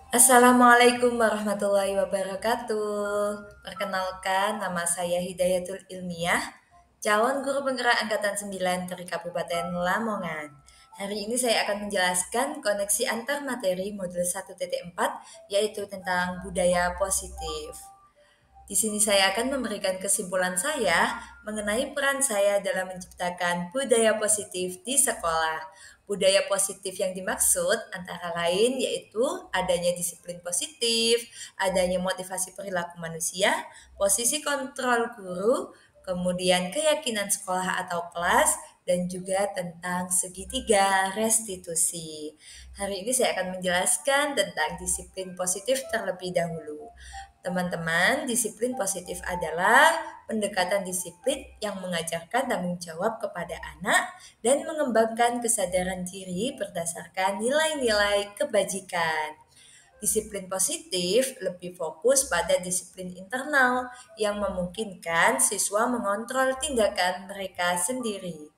Assalamualaikum warahmatullahi wabarakatuh. Perkenalkan, nama saya Hidayatul Ilmiah, calon guru penggerak Angkatan 9 dari Kabupaten Lamongan. Hari ini saya akan menjelaskan koneksi antar materi modul 1.4, yaitu tentang budaya positif. Di sini saya akan memberikan kesimpulan saya mengenai peran saya dalam menciptakan budaya positif di sekolah. Budaya positif yang dimaksud antara lain yaitu adanya disiplin positif, adanya motivasi perilaku manusia, posisi kontrol guru, kemudian keyakinan sekolah atau kelas, dan juga tentang segitiga restitusi. Hari ini saya akan menjelaskan tentang disiplin positif terlebih dahulu. Teman-teman, disiplin positif adalah pendekatan disiplin yang mengajarkan tanggung jawab kepada anak dan mengembangkan kesadaran diri berdasarkan nilai-nilai kebajikan. Disiplin positif lebih fokus pada disiplin internal yang memungkinkan siswa mengontrol tindakan mereka sendiri.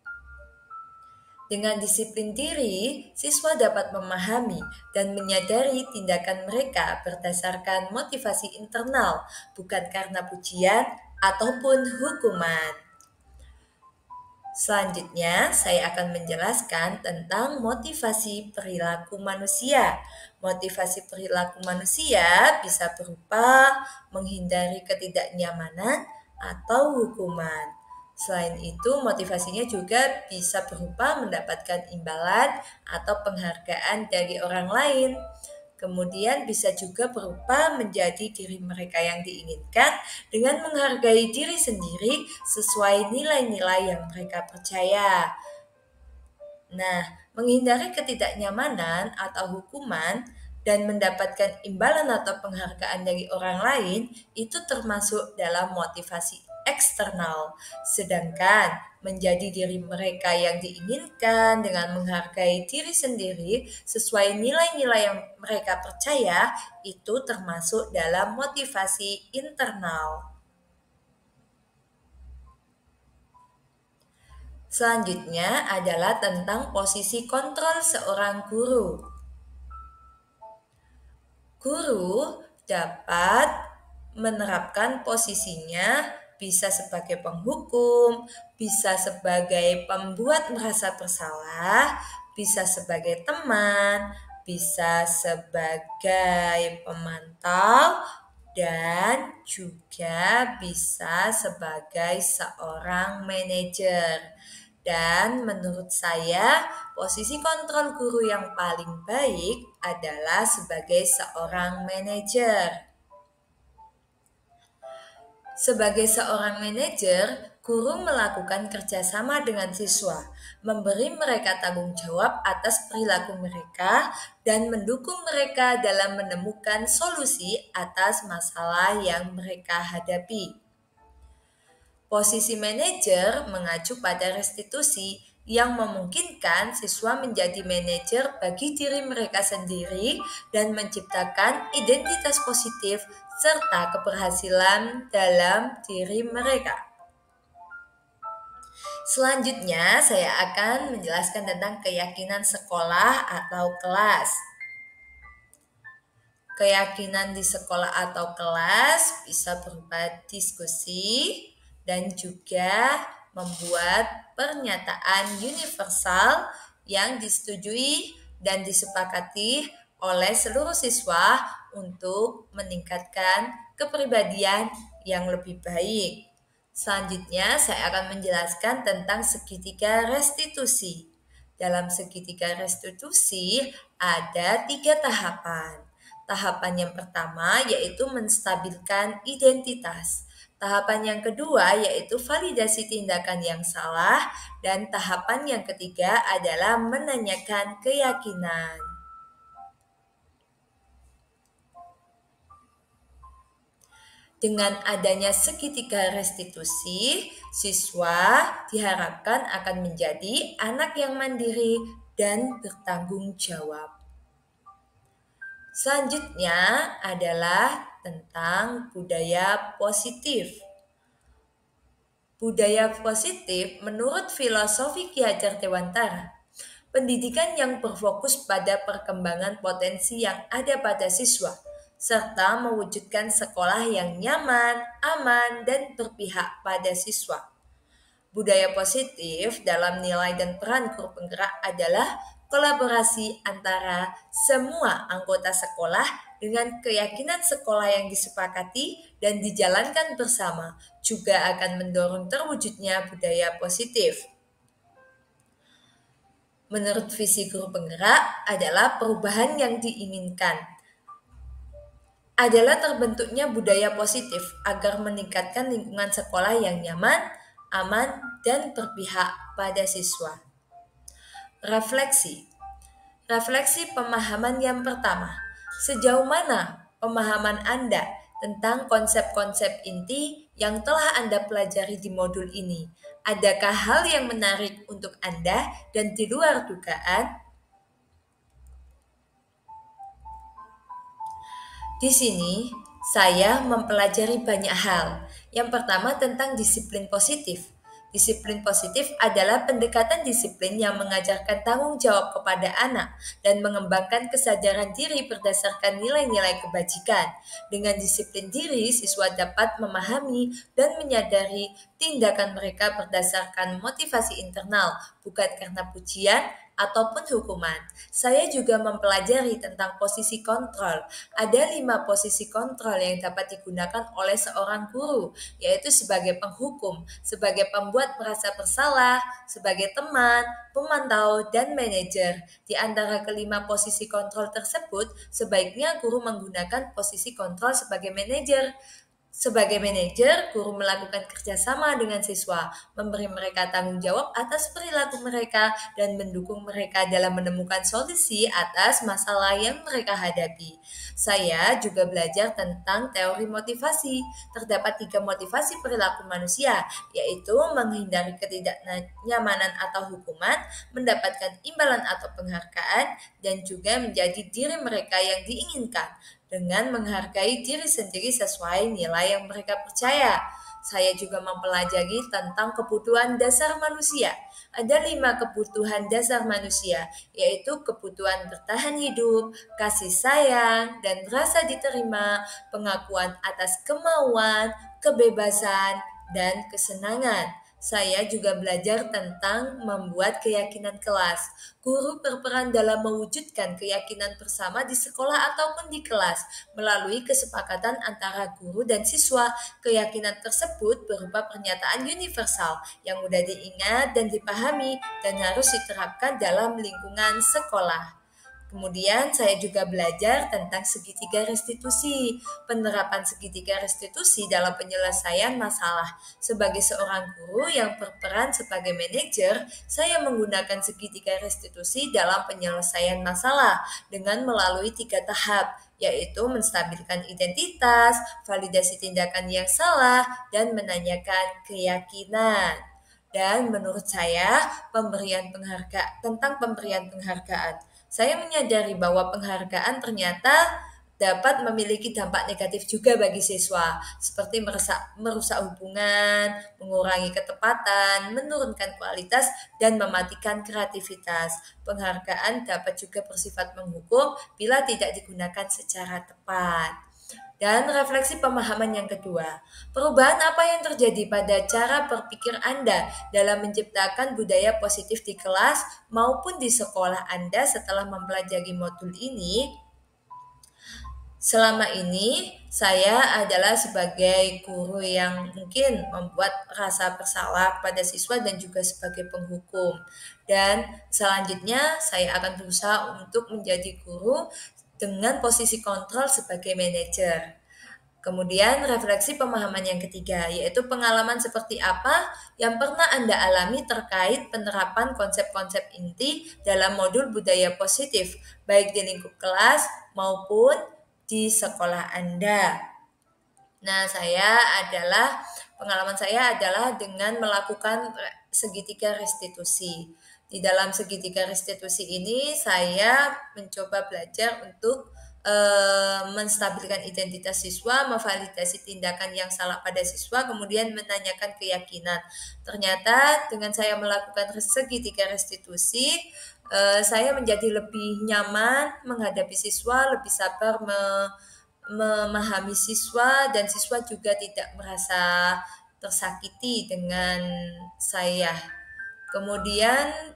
Dengan disiplin diri, siswa dapat memahami dan menyadari tindakan mereka berdasarkan motivasi internal, bukan karena pujian ataupun hukuman. Selanjutnya, saya akan menjelaskan tentang motivasi perilaku manusia. Motivasi perilaku manusia bisa berupa menghindari ketidaknyamanan atau hukuman. Selain itu, motivasinya juga bisa berupa mendapatkan imbalan atau penghargaan dari orang lain. Kemudian bisa juga berupa menjadi diri mereka yang diinginkan dengan menghargai diri sendiri sesuai nilai-nilai yang mereka percaya. Nah, menghindari ketidaknyamanan atau hukuman dan mendapatkan imbalan atau penghargaan dari orang lain itu termasuk dalam motivasi eksternal. Sedangkan menjadi diri mereka yang diinginkan dengan menghargai diri sendiri sesuai nilai-nilai yang mereka percaya itu termasuk dalam motivasi internal. Selanjutnya adalah tentang posisi kontrol seorang guru. Guru dapat menerapkan posisinya bisa sebagai penghukum, bisa sebagai pembuat merasa bersalah, bisa sebagai teman, bisa sebagai pemantau, dan juga bisa sebagai seorang manajer. Dan menurut saya, posisi kontrol guru yang paling baik adalah sebagai seorang manajer. Sebagai seorang manajer, guru melakukan kerjasama dengan siswa, memberi mereka tanggung jawab atas perilaku mereka, dan mendukung mereka dalam menemukan solusi atas masalah yang mereka hadapi. Posisi manajer mengacu pada restitusi yang memungkinkan siswa menjadi manajer bagi diri mereka sendiri dan menciptakan identitas positif serta keberhasilan dalam diri mereka. Selanjutnya, saya akan menjelaskan tentang keyakinan sekolah atau kelas. Keyakinan di sekolah atau kelas bisa berupa diskusi dan juga membuat pernyataan universal yang disetujui dan disepakati oleh seluruh siswa untuk meningkatkan kepribadian yang lebih baik. Selanjutnya, saya akan menjelaskan tentang segitiga restitusi. Dalam segitiga restitusi ada 3 tahapan. Tahapan yang pertama yaitu menstabilkan identitas. Tahapan yang kedua yaitu validasi tindakan yang salah. Dan tahapan yang ketiga adalah menanyakan keyakinan. Dengan adanya segitiga restitusi, siswa diharapkan akan menjadi anak yang mandiri dan bertanggung jawab. Selanjutnya adalah tentang budaya positif. Budaya positif menurut filosofi Ki Hajar Dewantara Pendidikan yang berfokus pada perkembangan potensi yang ada pada siswa, serta mewujudkan sekolah yang nyaman, aman, dan berpihak pada siswa. Budaya positif dalam nilai dan peran guru penggerak adalah kolaborasi antara semua anggota sekolah dengan keyakinan sekolah yang disepakati dan dijalankan bersama, juga akan mendorong terwujudnya budaya positif. Menurut visi guru penggerak adalah perubahan yang diinginkan adalah terbentuknya budaya positif agar meningkatkan lingkungan sekolah yang nyaman, aman, dan berpihak pada siswa. Refleksi. Refleksi pemahaman yang pertama. Sejauh mana pemahaman Anda tentang konsep-konsep inti yang telah Anda pelajari di modul ini? Adakah hal yang menarik untuk Anda dan di luar dugaan? Di sini, saya mempelajari banyak hal. Yang pertama tentang disiplin positif. Disiplin positif adalah pendekatan disiplin yang mengajarkan tanggung jawab kepada anak dan mengembangkan kesadaran diri berdasarkan nilai-nilai kebajikan. Dengan disiplin diri, siswa dapat memahami dan menyadari tindakan mereka berdasarkan motivasi internal, bukan karena pujian ataupun hukuman. Saya juga mempelajari tentang posisi kontrol. Ada 5 posisi kontrol yang dapat digunakan oleh seorang guru, yaitu sebagai penghukum, sebagai pembuat merasa bersalah, sebagai teman, pemantau, dan manajer. Di antara kelima posisi kontrol tersebut, sebaiknya guru menggunakan posisi kontrol sebagai manajer. Sebagai manajer, guru melakukan kerjasama dengan siswa, memberi mereka tanggung jawab atas perilaku mereka, dan mendukung mereka dalam menemukan solusi atas masalah yang mereka hadapi. Saya juga belajar tentang teori motivasi. Terdapat 3 motivasi perilaku manusia, yaitu menghindari ketidaknyamanan atau hukuman, mendapatkan imbalan atau penghargaan, dan juga menjadi diri mereka yang diinginkan dengan menghargai diri sendiri sesuai nilai yang mereka percaya. Saya juga mempelajari tentang kebutuhan dasar manusia. Ada 5 kebutuhan dasar manusia, yaitu kebutuhan bertahan hidup, kasih sayang, dan rasa diterima, pengakuan atas kemauan, kebebasan, dan kesenangan. Saya juga belajar tentang membuat keyakinan kelas. Guru berperan dalam mewujudkan keyakinan bersama di sekolah ataupun di kelas melalui kesepakatan antara guru dan siswa. Keyakinan tersebut berupa pernyataan universal yang mudah diingat dan dipahami dan harus diterapkan dalam lingkungan sekolah. Kemudian saya juga belajar tentang segitiga restitusi, penerapan segitiga restitusi dalam penyelesaian masalah. Sebagai seorang guru yang berperan sebagai manajer, saya menggunakan segitiga restitusi dalam penyelesaian masalah dengan melalui 3 tahap, yaitu menstabilkan identitas, validasi tindakan yang salah, dan menanyakan keyakinan. Dan menurut saya, tentang pemberian penghargaan. Saya menyadari bahwa penghargaan ternyata dapat memiliki dampak negatif juga bagi siswa, seperti merusak hubungan, mengurangi ketepatan, menurunkan kualitas, dan mematikan kreativitas. Penghargaan dapat juga bersifat menghukum bila tidak digunakan secara tepat. Dan refleksi pemahaman yang kedua, perubahan apa yang terjadi pada cara berpikir Anda dalam menciptakan budaya positif di kelas maupun di sekolah Anda setelah mempelajari modul ini? Selama ini saya adalah sebagai guru yang mungkin membuat rasa bersalah pada siswa dan juga sebagai penghukum. Dan selanjutnya saya akan berusaha untuk menjadi guru dengan posisi kontrol sebagai manajer. Kemudian refleksi pemahaman yang ketiga, yaitu pengalaman seperti apa yang pernah Anda alami terkait penerapan konsep-konsep inti dalam modul budaya positif, baik di lingkup kelas maupun di sekolah Anda. Nah, pengalaman saya adalah dengan melakukan segitiga restitusi. Di dalam segitiga restitusi ini, saya mencoba belajar untuk menstabilkan identitas siswa, memvalidasi tindakan yang salah pada siswa, kemudian menanyakan keyakinan. Ternyata dengan saya melakukan segitiga restitusi, saya menjadi lebih nyaman menghadapi siswa, lebih sabar memahami siswa, dan siswa juga tidak merasa tersakiti dengan saya. Kemudian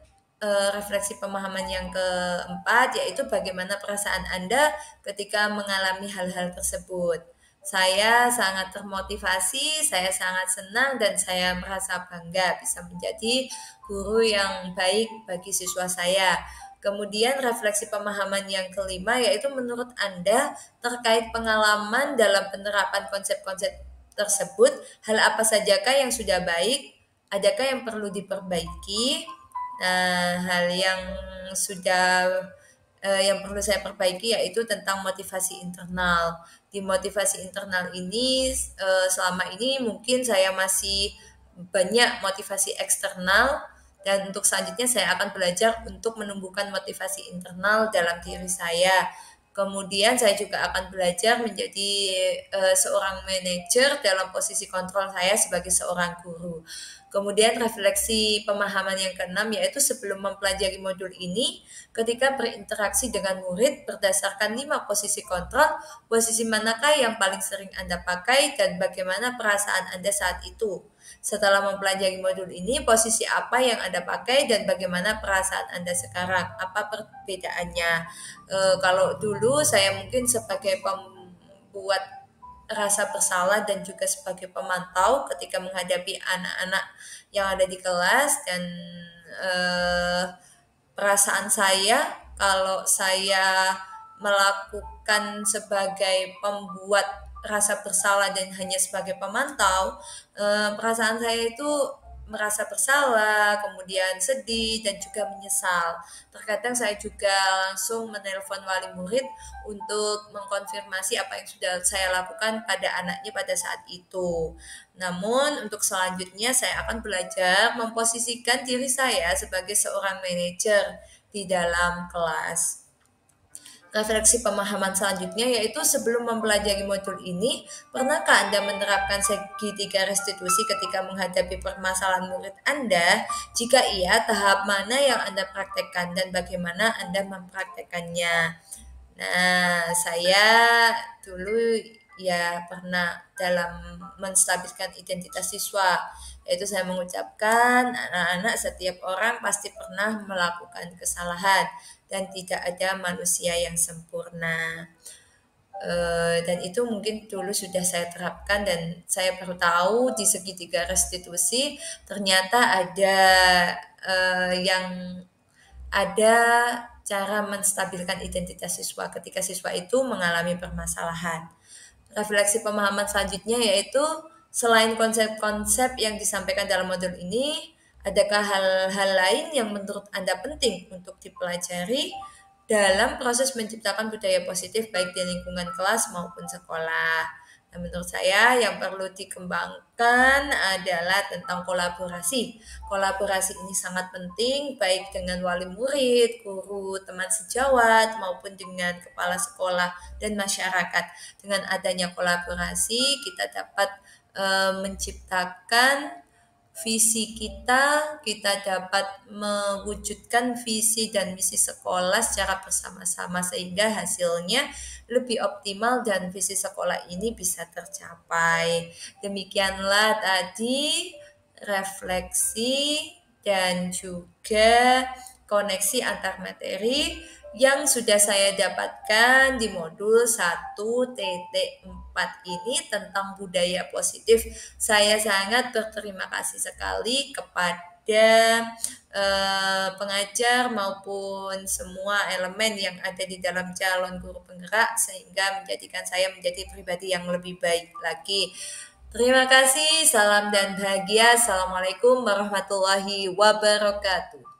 refleksi pemahaman yang keempat yaitu bagaimana perasaan Anda ketika mengalami hal-hal tersebut. Saya sangat termotivasi, saya sangat senang, dan saya merasa bangga bisa menjadi guru yang baik bagi siswa saya. Kemudian refleksi pemahaman yang kelima yaitu menurut Anda terkait pengalaman dalam penerapan konsep-konsep tersebut, hal apa sajakah yang sudah baik, adakah yang perlu diperbaiki? Nah, hal yang sudah yang perlu saya perbaiki yaitu tentang motivasi internal. Di motivasi internal ini selama ini mungkin saya masih banyak motivasi eksternal, dan untuk selanjutnya saya akan belajar untuk menumbuhkan motivasi internal dalam diri saya. Kemudian saya juga akan belajar menjadi seorang manajer dalam posisi kontrol saya sebagai seorang guru. Kemudian refleksi pemahaman yang keenam yaitu sebelum mempelajari modul ini, ketika berinteraksi dengan murid berdasarkan 5 posisi kontrol, posisi manakah yang paling sering Anda pakai dan bagaimana perasaan Anda saat itu? Setelah mempelajari modul ini, posisi apa yang Anda pakai dan bagaimana perasaan Anda sekarang? Apa perbedaannya? Kalau dulu saya mungkin sebagai pembuat rasa bersalah dan juga sebagai pemantau ketika menghadapi anak-anak yang ada di kelas, dan perasaan saya kalau saya melakukan sebagai pembuat rasa bersalah dan hanya sebagai pemantau, perasaan saya itu merasa bersalah, kemudian sedih, dan juga menyesal. Terkadang saya juga langsung menelpon wali murid untuk mengkonfirmasi apa yang sudah saya lakukan pada anaknya pada saat itu. Namun untuk selanjutnya saya akan belajar memposisikan diri saya sebagai seorang manajer di dalam kelas. Refleksi pemahaman selanjutnya yaitu sebelum mempelajari modul ini, pernahkah Anda menerapkan segitiga restitusi ketika menghadapi permasalahan murid Anda? Jika iya, tahap mana yang Anda praktekkan dan bagaimana Anda mempraktekannya? Nah, saya dulu ya pernah dalam menstabilkan identitas siswa, yaitu saya mengucapkan anak-anak setiap orang pasti pernah melakukan kesalahan dan tidak ada manusia yang sempurna. Dan itu mungkin dulu sudah saya terapkan, dan saya baru tahu di segitiga restitusi ternyata ada yang ada cara menstabilkan identitas siswa ketika siswa itu mengalami permasalahan. Refleksi pemahaman selanjutnya yaitu selain konsep-konsep yang disampaikan dalam modul ini, adakah hal-hal lain yang menurut Anda penting untuk dipelajari dalam proses menciptakan budaya positif baik di lingkungan kelas maupun sekolah? Nah, menurut saya yang perlu dikembangkan adalah tentang kolaborasi. Kolaborasi ini sangat penting baik dengan wali murid, guru, teman sejawat, maupun dengan kepala sekolah dan masyarakat. Dengan adanya kolaborasi, kita dapat menciptakan visi kita dapat mewujudkan visi dan misi sekolah secara bersama-sama sehingga hasilnya lebih optimal dan visi sekolah ini bisa tercapai. Demikianlah tadi refleksi dan juga koneksi antar materi yang sudah saya dapatkan di modul 1.4 ini tentang budaya positif. Saya sangat berterima kasih sekali kepada pengajar maupun semua elemen yang ada di dalam calon guru penggerak sehingga menjadikan saya menjadi pribadi yang lebih baik lagi. Terima kasih, salam dan bahagia. Assalamualaikum warahmatullahi wabarakatuh.